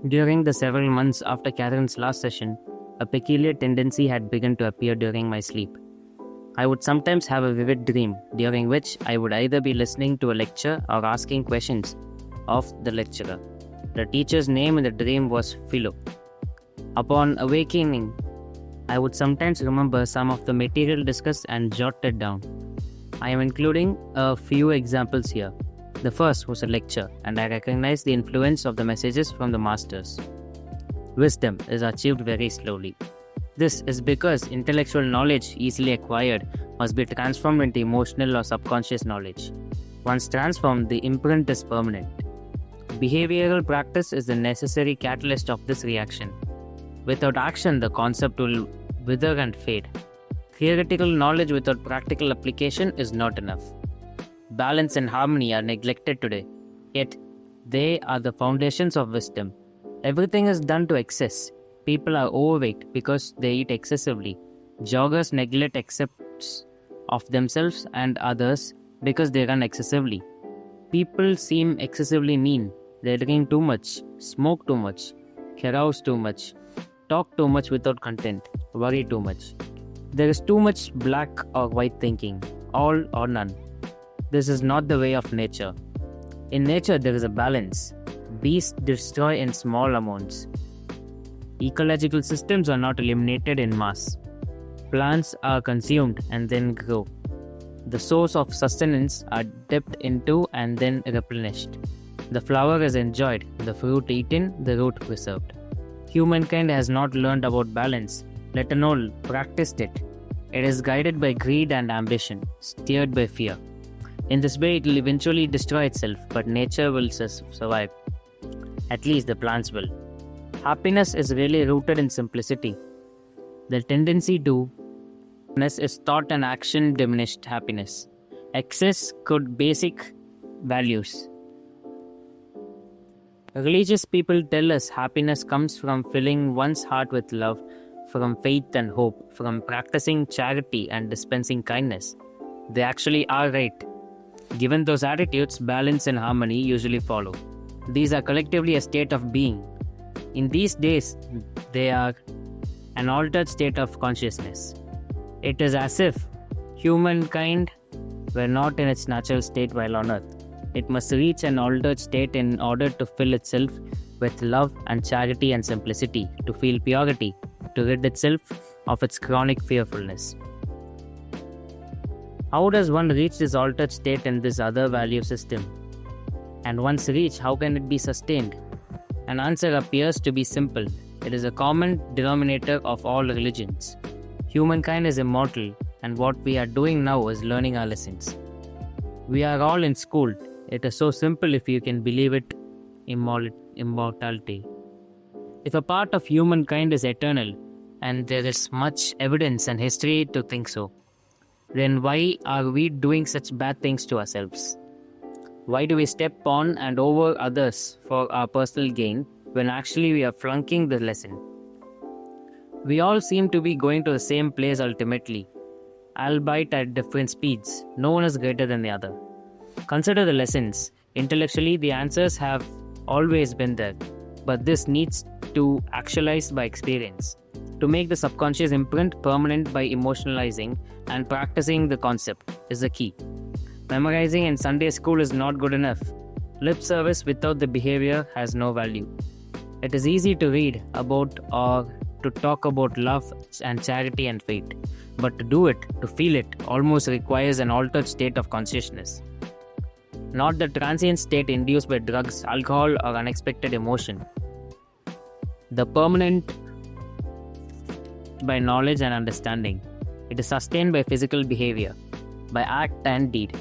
During the several months after Catherine's last session, a peculiar tendency had begun to appear during my sleep. I would sometimes have a vivid dream during which I would either be listening to a lecture or asking questions of the lecturer. The teacher's name in the dream was Philo. Upon awakening, I would sometimes remember some of the material discussed and jot it down. I am including a few examples here. The first was a lecture, and I recognized the influence of the messages from the masters. Wisdom is achieved very slowly. This is because intellectual knowledge easily acquired must be transformed into emotional or subconscious knowledge. Once transformed, the imprint is permanent. Behavioral practice is the necessary catalyst of this reaction. Without action, the concept will wither and fade. Theoretical knowledge without practical application is not enough. Balance and harmony are neglected today, yet they are the foundations of wisdom. Everything is done to excess. People are overweight because they eat excessively. Joggers neglect aspects of themselves and others because they run excessively. People seem excessively mean. They drink too much, smoke too much, carouse too much, talk too much without content, worry too much. There is too much black or white thinking, all or none. This is not the way of nature. In nature, there is a balance. Beasts destroy in small amounts. Ecological systems are not eliminated in mass. Plants are consumed and then grow. The source of sustenance are dipped into and then replenished. The flower is enjoyed, the fruit eaten, the root preserved. Humankind has not learned about balance, let alone practiced it. It is guided by greed and ambition, steered by fear. In this way, it will eventually destroy itself, but nature will survive. At least the plants will. Happiness is really rooted in simplicity. The tendency to happiness is thought and action diminished happiness. Excess could basic values. Religious people tell us happiness comes from filling one's heart with love, from faith and hope, from practicing charity and dispensing kindness. They actually are right. Given those attitudes, balance and harmony usually follow. These are collectively a state of being. In these days, they are an altered state of consciousness. It is as if humankind were not in its natural state while on earth. It must reach an altered state in order to fill itself with love and charity and simplicity, to feel purity, to rid itself of its chronic fearfulness. How does one reach this altered state in this other value system? And once reached, how can it be sustained? An answer appears to be simple. It is a common denominator of all religions. Humankind is immortal, and what we are doing now is learning our lessons. We are all in school. It is so simple if you can believe it. Immortality. If a part of humankind is eternal, and there is much evidence and history to think so, then why are we doing such bad things to ourselves? Why do we step on and over others for our personal gain when actually we are flunking the lesson? We all seem to be going to the same place ultimately, albeit at different speeds. No one is greater than the other. Consider the lessons. Intellectually, the answers have always been there, but this needs to actualize by experience. To make the subconscious imprint permanent by emotionalizing and practicing the concept is the key. Memorizing in Sunday school is not good enough. Lip service without the behavior has no value. It is easy to read about or to talk about love and charity and faith, but to do it, to feel it, almost requires an altered state of consciousness. Not the transient state induced by drugs, alcohol, or unexpected emotion. The permanent by knowledge and understanding. It is sustained by physical behavior, by act and deed,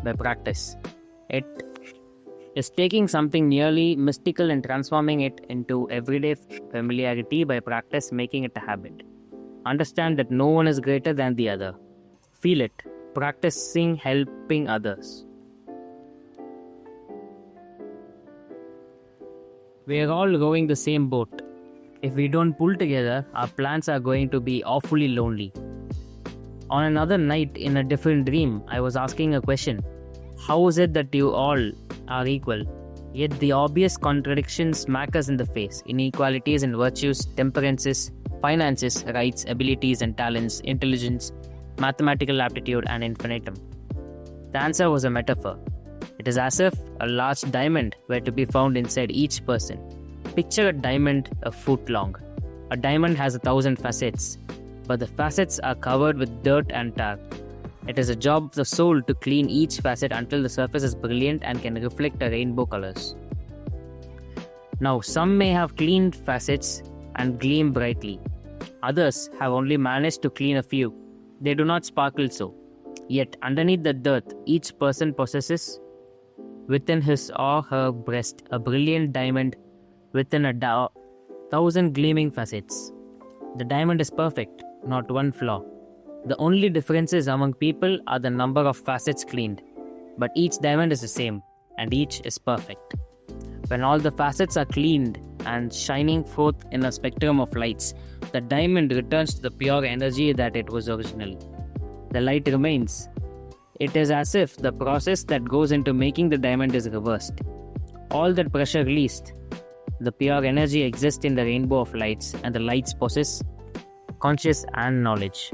by practice. It is taking something nearly mystical and transforming it into everyday familiarity by practice, making it a habit. Understand that no one is greater than the other. Feel it, practicing helping others. We are all rowing the same boat. If we don't pull together, our plans are going to be awfully lonely. On another night, in a different dream, I was asking a question. How is it that you all are equal? Yet the obvious contradictions smack us in the face: inequalities in virtues, temperances, finances, rights, abilities and talents, intelligence, mathematical aptitude, and infinitum. The answer was a metaphor. It is as if a large diamond were to be found inside each person. Picture a diamond a foot long. A diamond has 1,000 facets, but the facets are covered with dirt and tar. It is a job of the soul to clean each facet until the surface is brilliant and can reflect a rainbow colors. Now, some may have cleaned facets and gleam brightly. Others have only managed to clean a few. They do not sparkle so. Yet, underneath the dirt, each person possesses within his or her breast a brilliant diamond within 1,000 gleaming facets. The diamond is perfect, not one flaw. The only differences among people are the number of facets cleaned, but each diamond is the same, and each is perfect. When all the facets are cleaned and shining forth in a spectrum of lights, the diamond returns to the pure energy that it was originally. The light remains. It is as if the process that goes into making the diamond is reversed. All that pressure released, the pure energy exists in the rainbow of lights, and the lights possess conscious and knowledge.